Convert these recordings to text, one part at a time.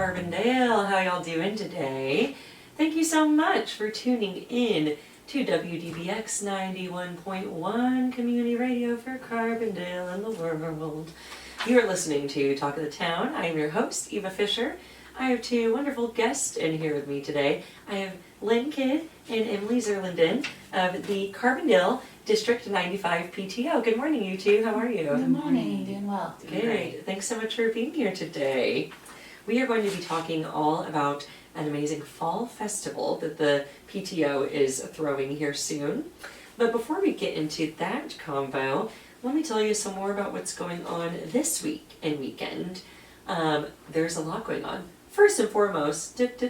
Carbondale. How y'all doing today? Thank you so much for tuning in to WDBX 91.1 Community Radio for Carbondale and the world. You are listening to Talk of the Town. I am your host, Eva Fisher. I have two wonderful guests in here with me today. I have Lynn Kidd and Emily Zurlinden of the Carbondale District 95 PTO. Good morning, you two. How are you? Good morning. Doing well. Good. Thanks so much for being here today. We are going to be talking all about an amazing fall festival that the PTO is throwing here soon. But before we get into that convo, let me tell you some more about what's going on this week and weekend. There's a lot going on. First and foremost, breaking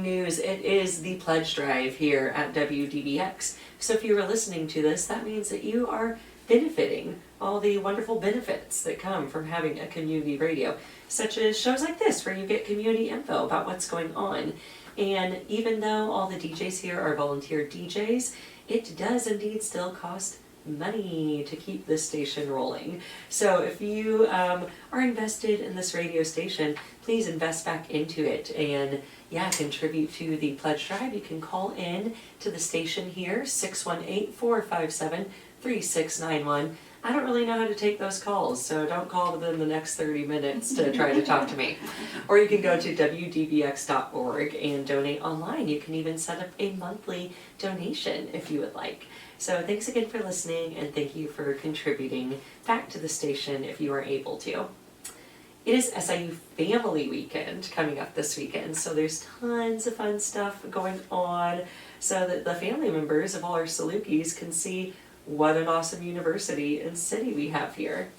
news, it is the pledge drive here at WDBX. So if you were listening to this, that means that you are benefiting all the wonderful benefits that come from having a community radio, such as shows like this where you get community info about what's going on. And even though all the DJs here are volunteer DJs, it does indeed still cost money to keep this station rolling. So if you are invested in this radio station, please invest back into it and contribute to the pledge drive. You can call in to the station here, 618-457-3691. I don't really know how to take those calls, so don't call within the next 30 minutes to try to talk to me. Or you can go to wdbx.org and donate online. You can even set up a monthly donation if you would like. So thanks again for listening, and thank you for contributing back to the station if you are able to. It is SIU Family Weekend coming up this weekend, so there's tons of fun stuff going on so that the family members of all our Salukis can see what an awesome university and city we have here.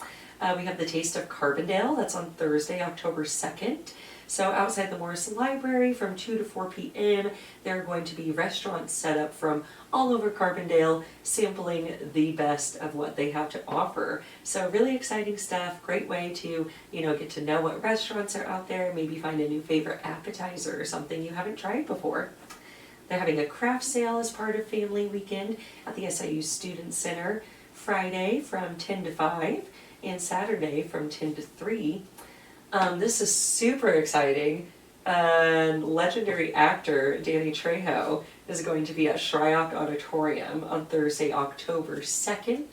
We have the Taste of Carbondale. That's on Thursday, October 2nd. So outside the Morrison Library from 2 to 4 p.m., there are going to be restaurants set up from all over Carbondale, sampling the best of what they have to offer. So really exciting stuff. Great way to, get to know what restaurants are out there, maybe find a new favorite appetizer or something you haven't tried before. They're having a craft sale as part of Family Weekend at the SIU Student Center Friday from 10 to 5 and Saturday from 10 to 3. This is super exciting. Legendary actor Danny Trejo is going to be at Shryock Auditorium on Thursday, October 2nd.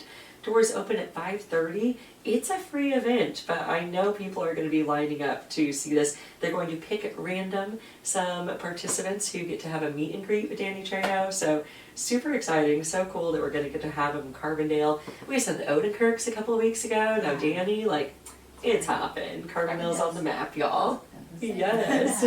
Doors open at 5:30. It's a free event, but I know people are going to be lining up to see this. They're going to pick at random some participants who get to have a meet and greet with Danny Trejo. So super exciting, so cool that we're going to get to have him in Carbondale. We just had the Odenkirks a couple of weeks ago. Now Danny, it's hopping. Carbondale's on the map, y'all. Yes.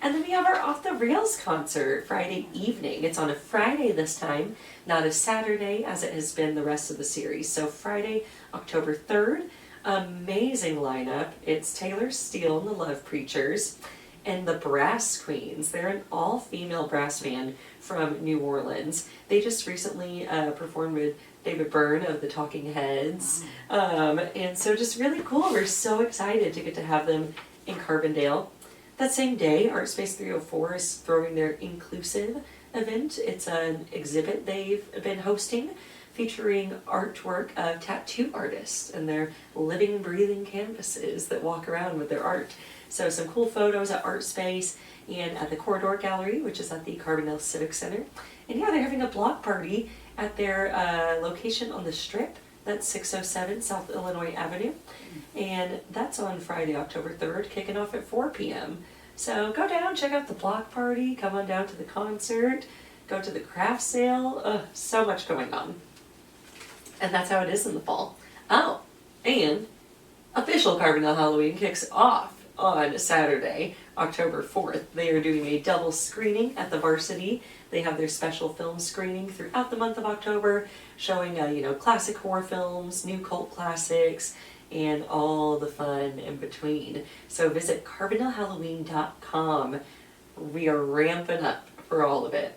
And then we have our Off the Rails concert Friday evening. It's on a Friday this time, not a Saturday as it has been the rest of the series. So Friday, October 3rd, amazing lineup. It's Taylor Steele and the Love Preachers and the Brass Queens. They're an all-female brass band from New Orleans. They just recently performed with David Byrne of the Talking Heads. And so just really cool. We're so excited to get to have them in Carbondale. That same day, Art Space 304 is throwing their Inclusive event. It's an exhibit they've been hosting featuring artwork of tattoo artists and their living, breathing canvases that walk around with their art. So some cool photos at Art Space and at the Corridor Gallery, which is at the Carbondale Civic Center. And they're having a block party at their location on the Strip. That's 607 South Illinois Avenue. And that's on Friday, October 3rd, kicking off at 4 p.m. So go down, check out the block party, come on down to the concert, go to the craft sale. So much going on. And that's how it is in the fall. Oh, and official Carbondale Halloween kicks off on Saturday, October 4th. They are doing a double screening at the Varsity. They have their special film screening throughout the month of October, showing classic horror films, new cult classics, and all the fun in between. So visit carbondalehalloween.com. We are ramping up for all of it.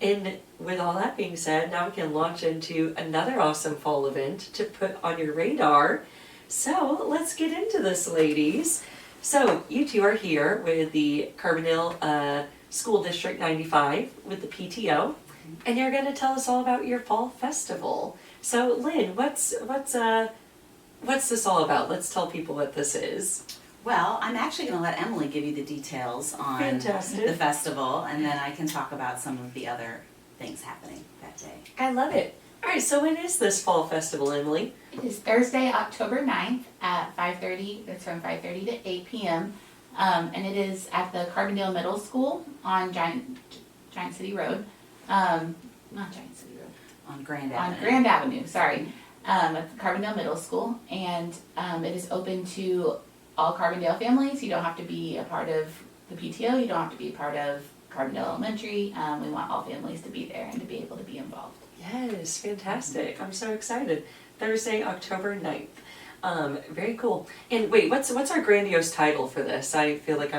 And with all that being said, now we can launch into another awesome fall event to put on your radar. So let's get into this, ladies. So you two are here with the Carbondale School District 95 with the PTO, and you're going to tell us all about your fall festival. So Lynn, what's what's this all about? Let's tell people what this is. Well, I'm actually going to let Emily give you the details on Fantastic. the festival, and then I can talk about some of the other things happening that day. I love it. All right, so when is this fall festival, Emily? It is Thursday, October 9th at 5:30. It's from 5:30 to 8 p.m. And it is at the Carbondale Middle School on Giant City Road. Not Giant City Road. On Grand Avenue. On Grand Avenue, sorry. At the Carbondale Middle School. And it is open to all Carbondale families. You don't have to be a part of the PTO. You don't have to be a part of Carbondale Elementary. We want all families to be there and to be able to be involved. Yes, fantastic. I'm so excited. Thursday, October 9th. Very cool. And wait, what's our grandiose title for this? I feel like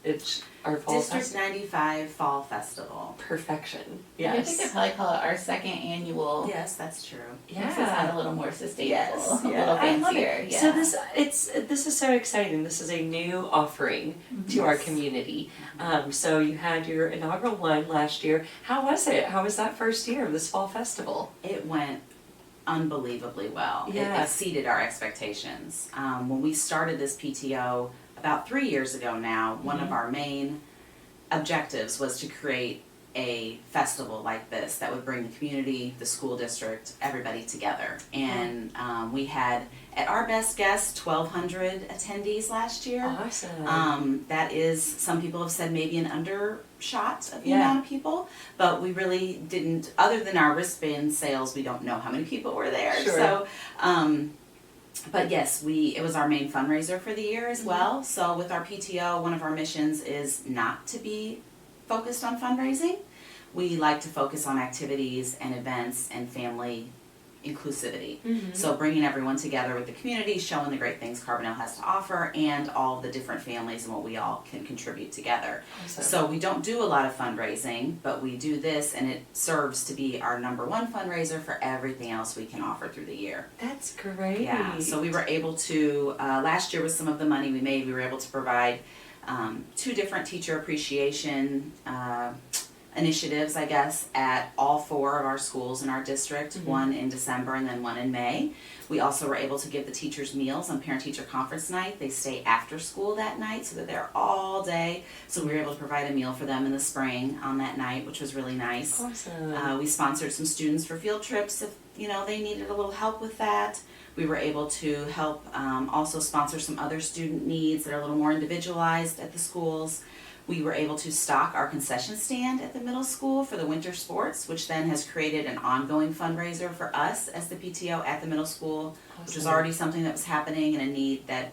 it's our fall District festival. 95 Fall Festival. Perfection. I think they Yes. probably call it our second annual. Yes, that's true. Makes it sound a little more sustainable, Yes, a yeah. little I love fancier. it. Yeah. So this is so exciting. This is a new offering to our Yes. community. So you had your inaugural one last year. How was it? How was that first year of this fall festival? It went unbelievably well. Yeah. It exceeded our expectations. When we started this PTO about 3 years ago now, one of our main objectives was to create a festival like this that would bring the community, the school district, everybody together. And we had, at our best guess, 1,200 attendees last year. Awesome. That is, some people have said maybe an undershot of the Yeah. amount of people, but we really didn't, other than our wristband sales, we don't know how many people were there. Sure. So, but yes, it was our main fundraiser for the year as well. So with our PTO, one of our missions is not to be focused on fundraising. We like to focus on activities and events and family inclusivity. So bringing everyone together with the community, showing the great things Carbondale has to offer, and all the different families and what we all can contribute together. Awesome. So we don't do a lot of fundraising, but we do this, and it serves to be our number one fundraiser for everything else we can offer through the year. That's great. Yeah, so we were able to, last year with some of the money we made, we were able to provide 2 different teacher appreciation initiatives, I guess, at all 4 of our schools in our district, one in December and then one in May. We also were able to give the teachers meals on parent-teacher conference night. They stay after school that night, so they're there all day. So we were able to provide a meal for them in the spring on that night, which was really nice. Awesome. We sponsored some students for field trips if they needed a little help with that. We were able to help also sponsor some other student needs that are a little more individualized at the schools. We were able to stock our concession stand at the middle school for the winter sports, which then has created an ongoing fundraiser for us as the PTO at the middle school, which was already something that was happening and a need that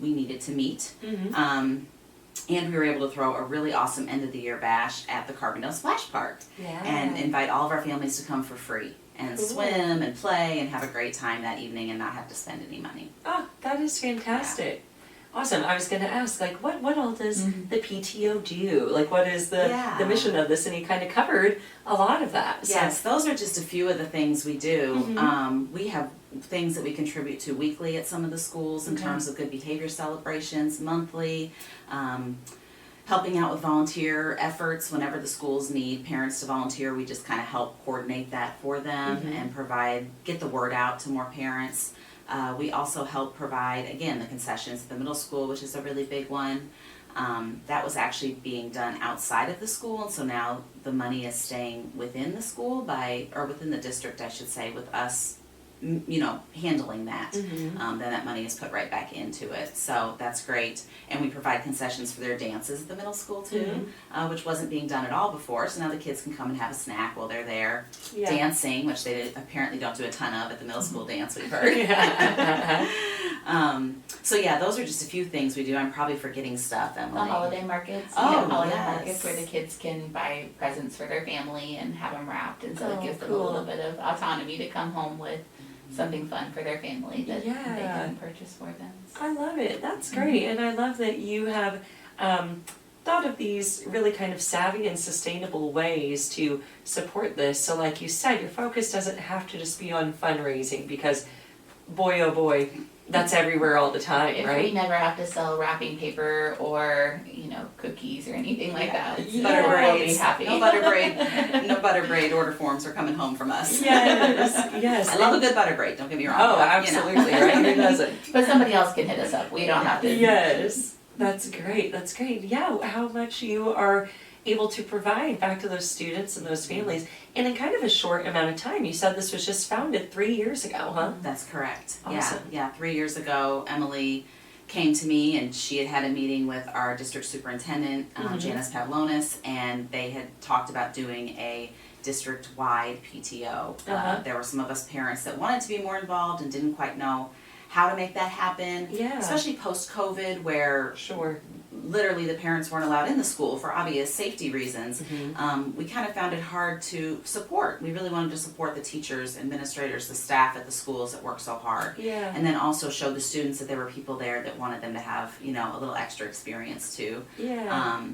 we needed to meet. And we were able to throw a really awesome end of the year bash at the Carbondale Splash Park and invite all of our families to come for free and swim and play and have a great time that evening and not have to spend any money. Oh, that is fantastic. Awesome. I was going to ask, like, what all does the PTO do? Like, what is the mission of this? And you kind of covered a lot of that. So. Yes, those are just a few of the things we do. We have things that we contribute to weekly at some of the schools in terms of good behavior celebrations, monthly, helping out with volunteer efforts whenever the schools need parents to volunteer. We just kind of help coordinate that for them and get the word out to more parents. We also help provide, again, the concessions at the middle school, which is a really big one. That was actually being done outside of the school, and so now the money is staying within the school or within the district, I should say, with us, handling that. Then that money is put right back into it. So that's great. And we provide concessions for their dances at the middle school too, which wasn't being done at all before. So now the kids can come and have a snack while they're there dancing, which they apparently don't do a ton of at the middle school dance, we've heard. So yeah, those are just a few things we do. I'm probably forgetting stuff, Emily. The holiday markets. Oh, We have holiday yes. markets where the kids can buy presents for their family and have them wrapped, and so it gives them a cool. little bit of autonomy to come home with something fun for their family that they can purchase for them. I love it. That's great. And I love that you have thought of these really kind of savvy and sustainable ways to support this. So like you said, your focus doesn't have to just be on fundraising because boy, oh boy, that's everywhere all the time, If we right? never have to sell wrapping paper or, cookies or anything like that, Yeah. Butter we'll be braids. happy. No butter braid order forms are coming home from us. Yes, yes. I love a good butter braid, don't get me wrong. Oh, but, absolutely, right? Who doesn't? But somebody else can hit us up. We don't have to. Yes, that's great. That's great. Yeah, how much you are able to provide back to those students and those families, and in kind of a short amount of time. You said this was just founded 3 years ago, huh? That's correct. Awesome. Yeah. 3 years ago, Emily came to me and she had a meeting with our district superintendent, Janice Pavlonis, and they had talked about doing a district-wide PTO. There were some of us parents that wanted to be more involved and didn't quite know how to make that happen, Yeah. especially post-COVID where Sure. literally the parents weren't allowed in the school for obvious safety reasons. Mm-hmm. We kind of found it hard to support. We really wanted to support the teachers, administrators, the staff at the schools that work so hard. Yeah. And then also show the students that there were people there that wanted them to have, a little extra experience too. Yeah.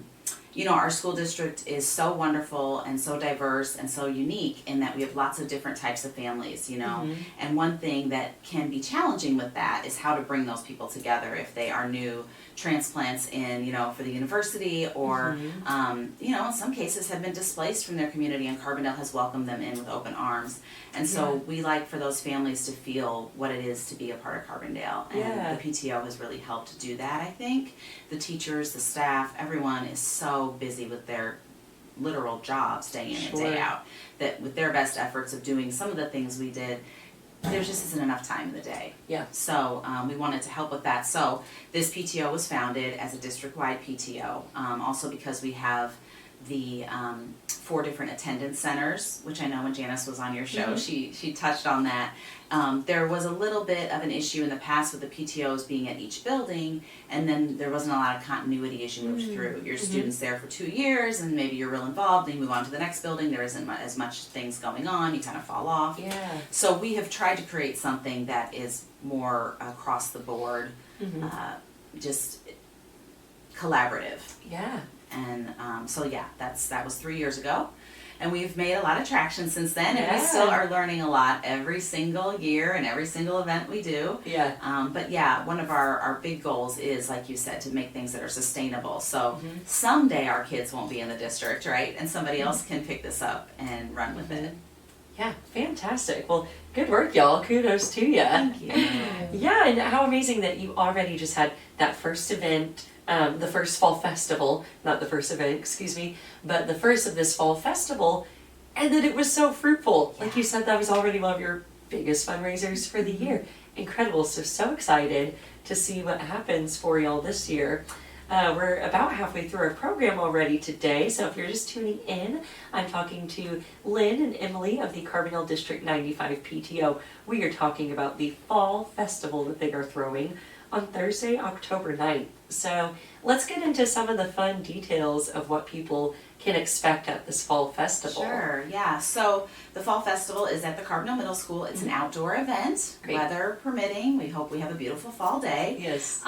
Our school district is so wonderful and so diverse and so unique in that we have lots of different types of families, Mm-hmm. And one thing that can be challenging with that is how to bring those people together if they are new transplants in, for the university or, in some cases have been displaced from their community and Carbondale has welcomed them in with open arms. And so we like for those families to feel what it is to be a part of Carbondale. And Yeah. the PTO has really helped do that, I think. The teachers, the staff, everyone is so busy with their literal jobs day in and day Sure. out that with their best efforts of doing some of the things we did, there just isn't enough time in the day. Yeah. So we wanted to help with that. So this PTO was founded as a district-wide PTO, also because we have the 4 different attendance centers, which I know when Janice was on your show, she touched on that. There was a little bit of an issue in the past with the PTOs being at each building, and then there wasn't a lot of continuity as you moved through. Your students there for 2 years, and maybe you're real involved, and you move on to the next building, there isn't as much things going on, you kind of fall off. Yeah. So we have tried to create something that is more across the board, just collaborative. Yeah. And that was 3 years ago. And we've made a lot of traction since then, and we Yeah. still are learning a lot every single year and every single event we do. Yeah. But yeah, one of our big goals is, like you said, to make things that are sustainable. So someday our kids won't be in the district, right? And somebody else can pick this up and run with it. Yeah, fantastic. Well, good work, y'all. Kudos to you. Thank you. Yeah, and how amazing that you already just had that first event, the first fall festival, not the first event, excuse me, but the first of this fall festival, and that it was so fruitful. Like you said, that was already one of your biggest fundraisers for the year. Incredible. So excited to see what happens for y'all this year. We're about halfway through our program already today, so if you're just tuning in, I'm talking to Lynn and Emily of the Carbondale District 95 PTO. We are talking about the Fall Festival that they are throwing on Thursday, October 9th. So let's get into some of the fun details of what people can expect at this Fall Festival. Sure, yeah. So the Fall Festival is at the Carbondale Middle School. It's an outdoor event, Great. weather permitting. We hope we have a beautiful fall day. Yes.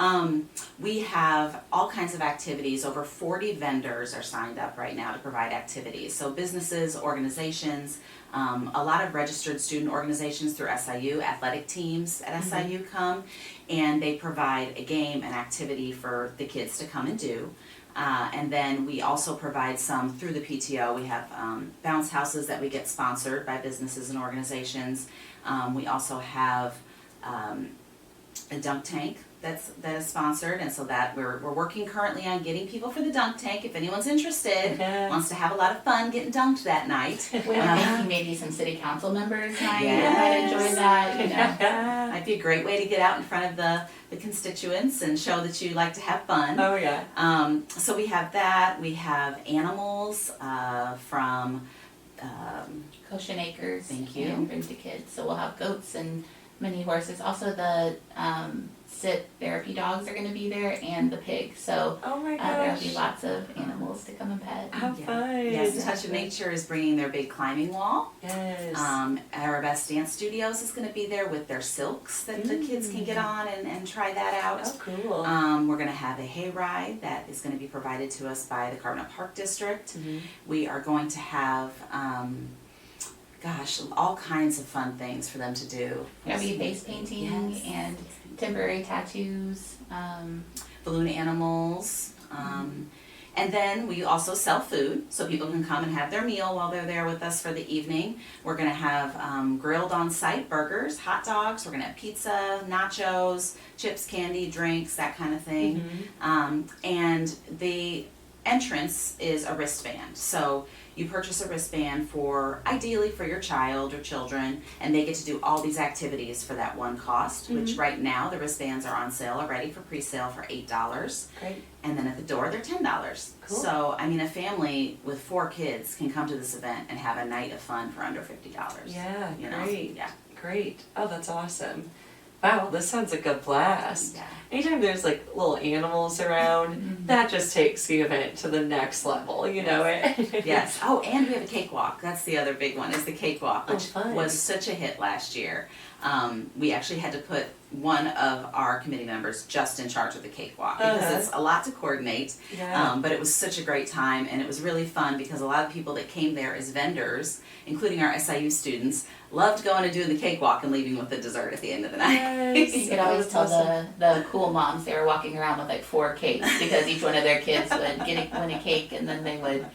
We have all kinds of activities. Over 40 vendors are signed up right now to provide activities. So businesses, organizations, a lot of registered student organizations through SIU, athletic teams at SIU come, and they provide a game, an activity for the kids to come and do. And then we also provide some through the PTO. We have bounce houses that we get sponsored by businesses and organizations. We also have a dunk tank that is sponsored, and so that we're working currently on getting people for the dunk tank. If anyone's interested, wants to have a lot of fun getting dunked that night. We're thinking maybe some city council members might Yes. enjoy that. Might be a great way to get out in front of the constituents and show that you like to have fun. Oh yeah. So we have that. We have animals from Goshen Acres. Thank you. And Bring to Kids. So we'll have goats and many horses. Also the sit therapy dogs are going to be there, and the pig. So Oh my there'll gosh. be lots of animals to come and pet. How fun. Yes, Touch of Nature is bringing their big climbing wall. Yes. Our Best Dance Studios is going to be there with their silks that the kids can get on and try that out. Oh, cool. We're going to have a hayride that is going to be provided to us by the Carbondale Park District. We are going to have, all kinds of fun things for them to do. There'll be face painting Yes. and temporary tattoos. Balloon animals. And then we also sell food, so people can come and have their meal while they're there with us for the evening. We're gonna have grilled on-site burgers, hot dogs, we're gonna have pizza, nachos, chips, candy, drinks, that kind of thing. And the entrance is a wristband. So you purchase a wristband ideally for your child or children, and they get to do all these activities for that one cost, which right now the wristbands are on sale already for pre-sale for $8. Great. And then at the door they're $10. Cool. So I mean, a family with 4 kids can come to this event and have a night of fun for under $50. Yeah, you know? great. Yeah. Great. Oh, that's awesome. Wow, this sounds like a blast. Yeah. Anytime there's like little animals around, that just takes the event to the next level, you know it? Yes. Oh, and we have a cakewalk. That's the other big one, is the cakewalk, which fun. was such a hit last year. We actually had to put one of our committee members just in charge of the cakewalk because it's a lot to coordinate. Yeah. But it was such a great time, and it was really fun because a lot of people that came there as vendors, including our SIU students, loved going and doing the cakewalk and leaving with the dessert at the end of the night. You could always That's tell awesome. the cool moms they were walking around with like 4 cakes because each one of their kids would win a cake and then they would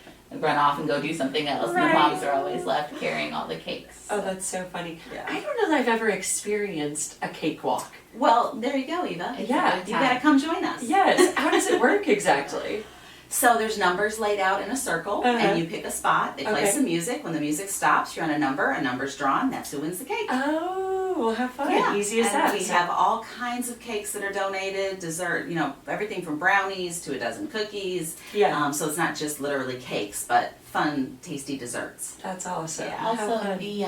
run off and go do something else. And the Right. moms are always left carrying all the cakes. Oh, that's so funny. Yeah. I don't know that I've ever experienced a cakewalk. Well, there you go, Eva. It's Yeah, a good You time. gotta come join us. Yes. How does it work exactly? So there's numbers laid out in a circle, and you pick a spot. They play Okay. some music. When the music stops, you're on a number's drawn. That's who wins the cake. Oh, well, have fun. Yeah, Easy as and that. we So- have all kinds of cakes that are donated, dessert, you know, everything from brownies to a dozen cookies. Yeah. So it's not just literally cakes, but fun, tasty desserts. That's awesome. Yeah. How Also, fun. the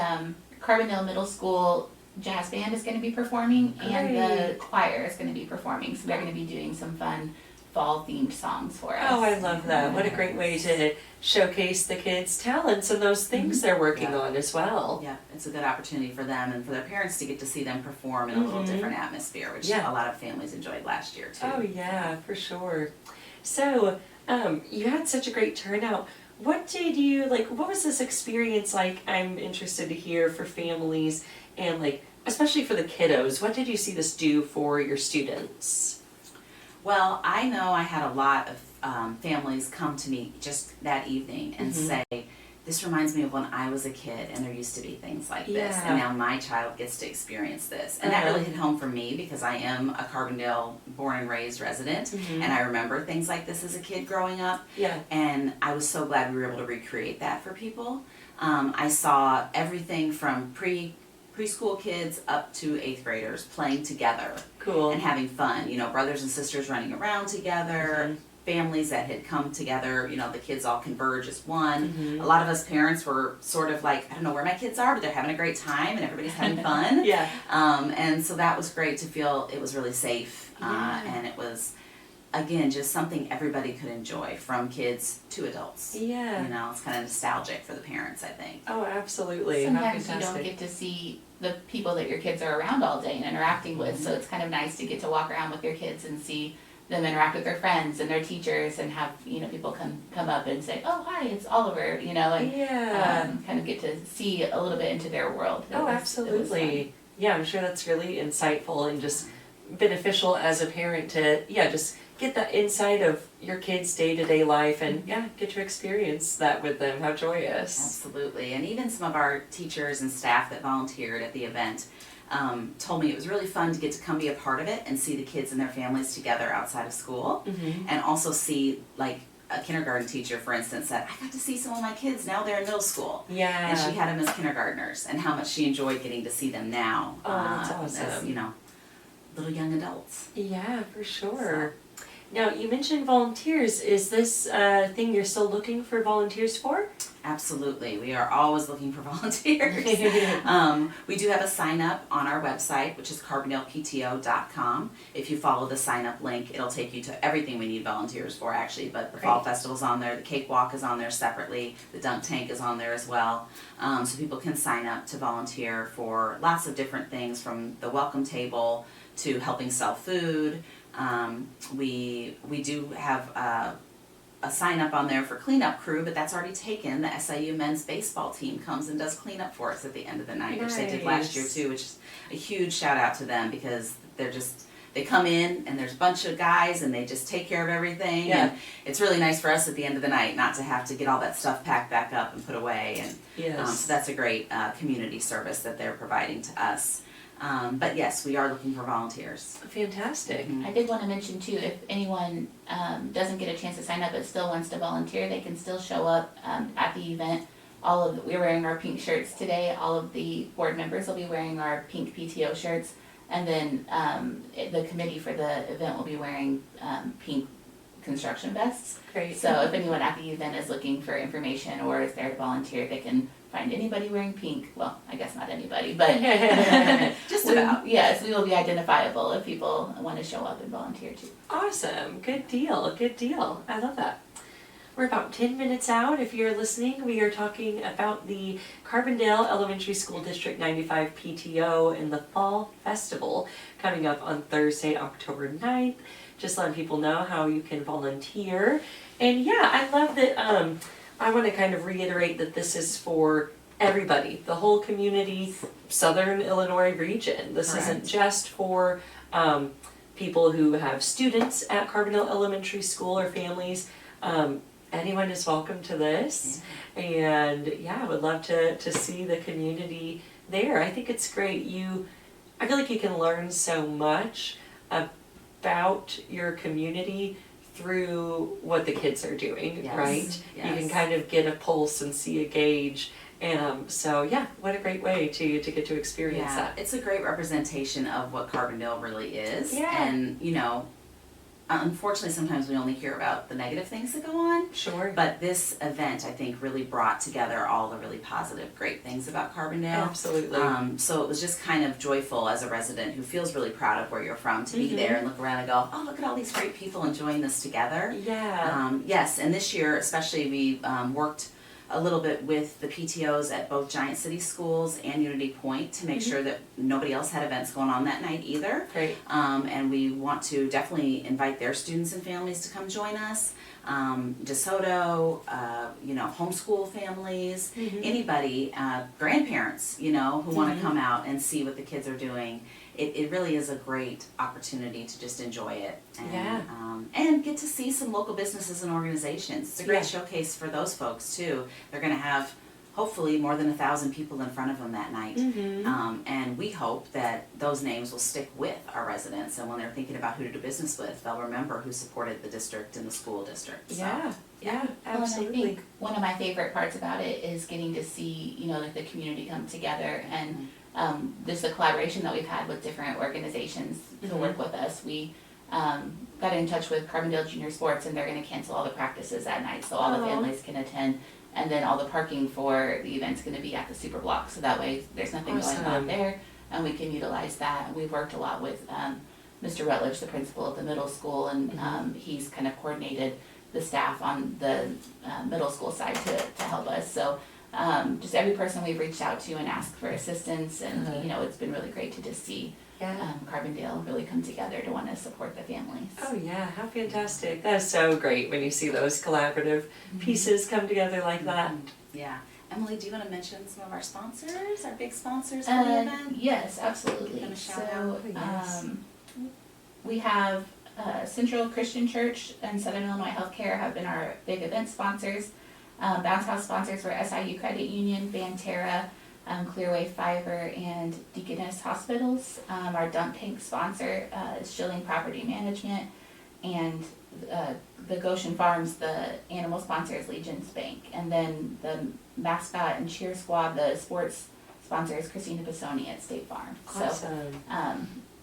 Carbondale Middle School jazz band is going to be performing, and the Great. choir is going to be performing. So they're going to be doing some fun fall-themed songs for us. Oh, I love that. What a great way to showcase the kids' talents and those things they're working Yeah. on as well. Yeah, it's a good opportunity for them and for their parents to get to see them perform in a little different atmosphere, which Yeah. a lot of families enjoyed last year too. Oh, yeah, for sure. So, you had such a great turnout. What did you, like, what was this experience like? I'm interested to hear for families and, like, especially for the kiddos. What did you see this do for your students? Well, I know I had a lot of families come to me just that evening and say, this reminds me of when I was a kid and there used to be things like this, Yeah. and now my child gets to experience this. And that really hit home for me because I am a Carbondale born and raised resident, and I remember things like this as a kid growing up. Yeah. And I was so glad we were able to recreate that for people. I saw everything from preschool kids up to 8th graders playing together Cool. and having fun. You know, brothers and sisters running around together, families that had come together, you know, the kids all converge as one. A lot of us parents were sort of like, I don't know where my kids are, but they're having a great time and everybody's having fun. Yeah. And so that was great to feel it was really safe. And it was, again, just something everybody could enjoy, from kids to adults. Yeah. You know, it's kind of nostalgic for the parents, I think. Oh, absolutely. How Sometimes you don't fantastic. get to see the people that your kids are around all day and interacting with, so it's kind of nice to get to walk around with your kids and see them interact with their friends and their teachers and have, you know, people come up and say, oh, hi, it's Oliver, you know, and Yeah. kind of get to see a little bit into their world. Oh, absolutely. Yeah, I'm sure that's really insightful and just beneficial as a parent to, just get the insight of your kids' day-to-day life and, get to experience that with them. How joyous. Absolutely. And even some of our teachers and staff that volunteered at the event told me it was really fun to get to come be a part of it and see the kids and their families together outside of school. And also see, like, a kindergarten teacher, for instance, said, I got to see some of my kids, now they're in middle school. Yeah. And she had them as kindergartners, and how much she enjoyed getting to see them now. Oh, that's awesome. As, you know, little young adults. Yeah, for sure. Now, you mentioned volunteers. Is this a thing you're still looking for volunteers for? Absolutely. We are always looking for volunteers. We do have a sign up on our website, which is carbondalepto.com. If you follow the sign up link, it'll take you to everything we need volunteers for, actually. But the Fall Festival's on there, the Cakewalk is on there separately, the Dunk Tank is on there as well. So people can sign up to volunteer for lots of different things, from the welcome table to helping sell food. We do have a sign up on there for cleanup crew, but that's already taken. The SIU men's baseball team comes and does cleanup for us at the end of the night, which they did last year too, which is a huge shout out to them because they come in and there's a bunch of guys and they just take care of everything. Yeah. And it's really nice for us at the end of the night not to have to get all that stuff packed back up and put away. And Yes. so that's a great community service that they're providing to us. But yes, we are looking for volunteers. Fantastic. Mhm. I did want to mention too, if anyone doesn't get a chance to sign up but still wants to volunteer, they can still show up at the event. We're wearing our pink shirts today. All of the board members will be wearing our pink PTO shirts, and then the committee for the event will be wearing pink construction vests. Great. So if anyone at the event is looking for information or is there to volunteer, they can find anybody wearing pink. Well, I guess not anybody, but Just about. Yes, we will be identifiable if people want to show up and volunteer too. Awesome. Good deal. Good deal. I love that. We're about 10 minutes out. If you're listening, we are talking about the Carbondale Elementary School District 95 PTO and the Fall Festival coming up on Thursday, October 9th. Just letting people know how you can volunteer. And yeah, I love that. I want to kind of reiterate that this is for everybody, the whole community, Southern Illinois region. This Correct. isn't just for people who have students at Carbondale Elementary School or families. Anyone is welcome to this. And yeah, I would love to see the community there. I think it's great. I feel like you can learn so much about your community through what the kids are doing, Yes, right? yes. You can kind of get a pulse and see a gauge. And so yeah, what a great way to get to experience Yeah, that. it's a great representation of what Carbondale really is. Yeah. And, unfortunately, sometimes we only hear about the negative things that go on. Sure. But this event, I think, really brought together all the really positive, great things about Carbondale. Absolutely. So it was just kind of joyful as a resident who feels really proud of where you're from to be there and look around and go, oh, look at all these great people enjoying this together. Yeah. Yes, and this year especially we worked a little bit with the PTOs at both Giant City Schools and Unity Point to make sure that nobody else had events going on that night either. Great. And we want to definitely invite their students and families to come join us. DeSoto, homeschool families, anybody, grandparents, who want to come out and see what the kids are doing. It really is a great opportunity to just enjoy it and get to see some local businesses and organizations. It's a great showcase for those folks too. They're going to have hopefully more than 1,000 people in front of them that night. And we hope that those names will stick with our residents, and when they're thinking about who to do business with, they'll remember who supported the district and the school district. So, Yeah, absolutely. Well, and I think one of my favorite parts about it is getting to see, like the community come together and just the collaboration that we've had with different organizations to work with us. We got in touch with Carbondale Junior Sports, and they're going to cancel all the practices that night so all the families can attend. And then all the parking for the event's going to be at the Super Block, so that way there's nothing going on there, and we can utilize that. We've worked a lot with Mr. Rutledge, the principal of the middle school, and he's kind of coordinated the staff on the middle school side to help us. So just every person we've reached out to and asked for assistance, and it's been really great to just see Carbondale really come together to want to support the families. Oh yeah, how fantastic. That is so great when you see those collaborative pieces come together like that. Yeah. Emily, do you want to mention some of our sponsors, our big sponsors for the event? Yes, absolutely. Give them a shout So out. we have Central Christian Church and Southern Illinois Healthcare have been our big event sponsors. Bounce House sponsors were SIU Credit Union, Banterra, Clearway Fiber, and Deaconess Hospitals. Our dump tank sponsor is Schilling Property Management, and the Goshen Farms, the animal sponsor is Legion's Bank. And then the mascot and cheer squad, the sports sponsor is Christina Pisoni at State Farm. Awesome. So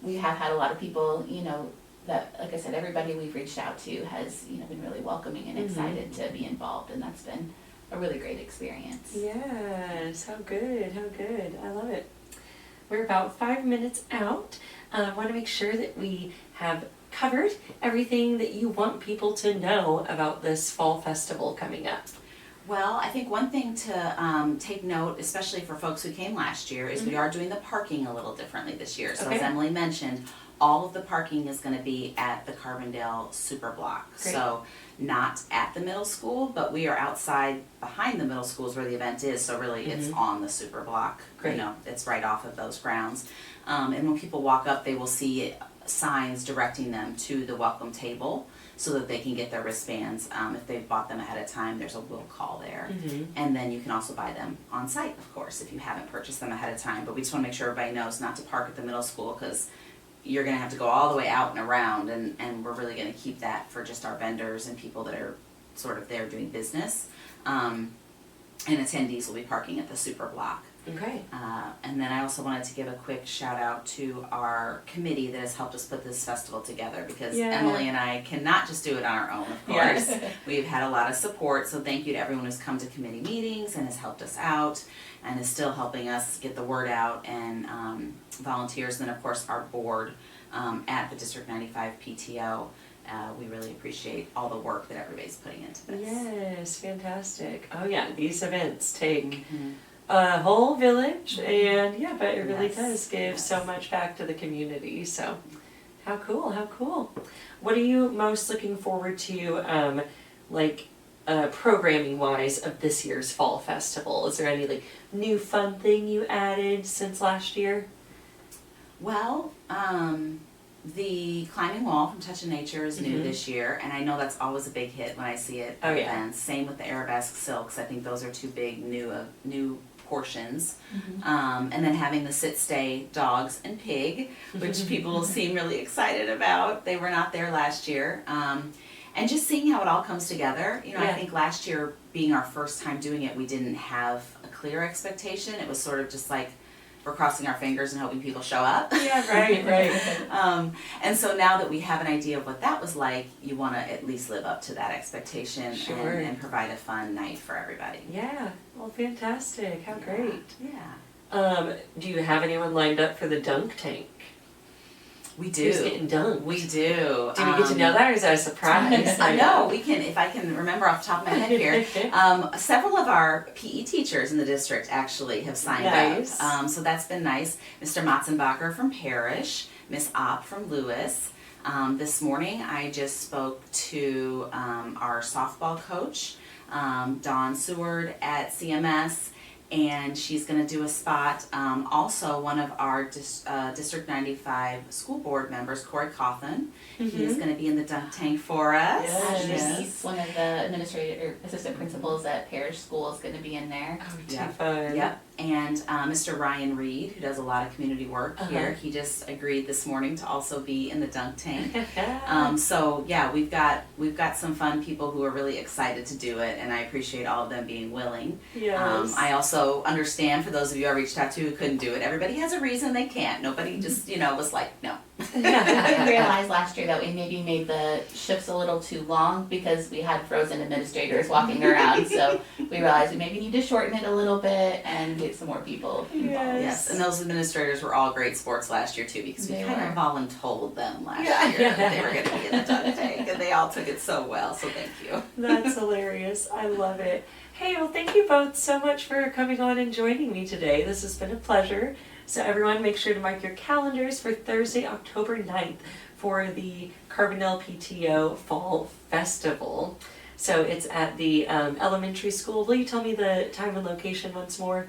we have had a lot of people, that, like I said, everybody we've reached out to has, been really welcoming and excited to be involved, and that's been a really great experience. Yes, how good, how good. I love it. We're about 5 minutes out. I want to make sure that we have covered everything that you want people to know about this fall festival coming up. Well, I think one thing to take note, especially for folks who came last year, is we are doing the parking a little differently this year. So as Okay. Emily mentioned, all of the parking is gonna be at the Carbondale Super Block. Great. So not at the middle school, but we are outside behind the middle schools where the event is, so really it's on the Super Block. Great. You know, it's right off of those grounds. And when people walk up, they will see signs directing them to the welcome table so that they can get their wristbands. If they've bought them ahead of time, there's a will call there. And then you can also buy them on site, of course, if you haven't purchased them ahead of time. But we just wanna make sure everybody knows not to park at the middle school, because you're gonna have to go all the way out and around, and we're really gonna keep that for just our vendors and people that are sort of there doing business. And attendees will be parking at the Super Block. Okay. And then I also wanted to give a quick shout out to our committee that has helped us put this festival together, because Yeah. Emily and I cannot just do it on our own, of course. We've had a lot of support, so thank you to everyone who's come to committee meetings and has helped us out and is still helping us get the word out, and volunteers, and then of course our board at the District 95 PTO. We really appreciate all the work that everybody's putting into this. Yes, fantastic. Oh yeah, these events take a whole village, and yeah, but it really Yes, does give yes. so much back to the community, so how cool, how cool. What are you most looking forward to, programming wise of this year's fall festival? Is there any like new fun thing you added since last year? Well, the climbing wall from Touch of Nature is new this year, and I know that's always a big hit when I see it at events. Same with the Arabesque Silks. I think those are two big new portions. And then having the sit stay dogs and pig, which people seem really excited about. They were not there last year. And just seeing how it all comes together. You know, I think last year, being our first time doing it, we didn't have a clear expectation. It was sort of just like, we're crossing our fingers and hoping people show up. Yeah, right. And so now that we have an idea of what that was like, you want to at least live up to that expectation and provide a fun night for everybody. Yeah, well, fantastic. How great. Yeah. Do you have anyone lined up for the dunk tank? We do. Who's getting dunked? We do. Did we get to know that, or is that a surprise? I know, we can, if I can remember off the top of my head here, several of our PE teachers in the district actually have signed up. So that's been nice. Mr. Matzenbacher from Parrish, Miss Opp from Lewis. This morning I just spoke to our softball coach, Dawn Seward at CMS, and she's going to do a spot. Also, one of our District 95 school board members, Corey Cawthon, he is going to be in the dunk tank for us. He's one of the assistant principals at Parish School is going to be in there. Oh, too fun. Yep. And Mr. Ryan Reed, who does a lot of community work here, he just agreed this morning to also be in the dunk tank. So yeah, we've got some fun people who are really excited to do it, and I appreciate all of them being willing. Yes. I also understand, for those of you I reached out to who couldn't do it, everybody has a reason they can't. Nobody just, was like, no. We realized last year that we maybe made the shifts a little too long because we had frozen administrators walking around. So we realized we maybe need to shorten it a little bit and get some more people involved. Yes, and those administrators were all great sports last year too, because we They kind were. of voluntold them last year that they were going to be in the dunk tank, and they all took it so well. So thank you. That's hilarious. I love it. Hey, well, thank you both so much for coming on and joining me today. This has been a pleasure. So everyone, make sure to mark your calendars for Thursday, October 9th for the Carbondale PTO Fall Festival. So it's at the elementary school. Will you tell me the time and location once more?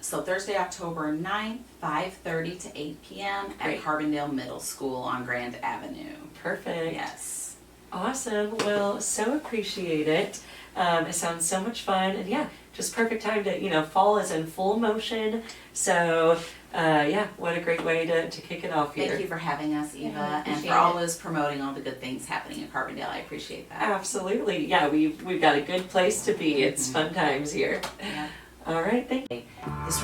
So Thursday, October 9th, 5:30 to 8 p.m. at Carbondale Middle School on Grand Avenue. Perfect. Yes. Awesome. Well, so appreciate it. It sounds so much fun, and yeah, just perfect time to, fall is in full motion. So, what a great way to kick it off here. Thank you for having us, Eva, and for always promoting all the good things happening in Carbondale. I appreciate that. Absolutely. Yeah, we've got a good place to be. It's fun times here. Yeah. All right, thank you. This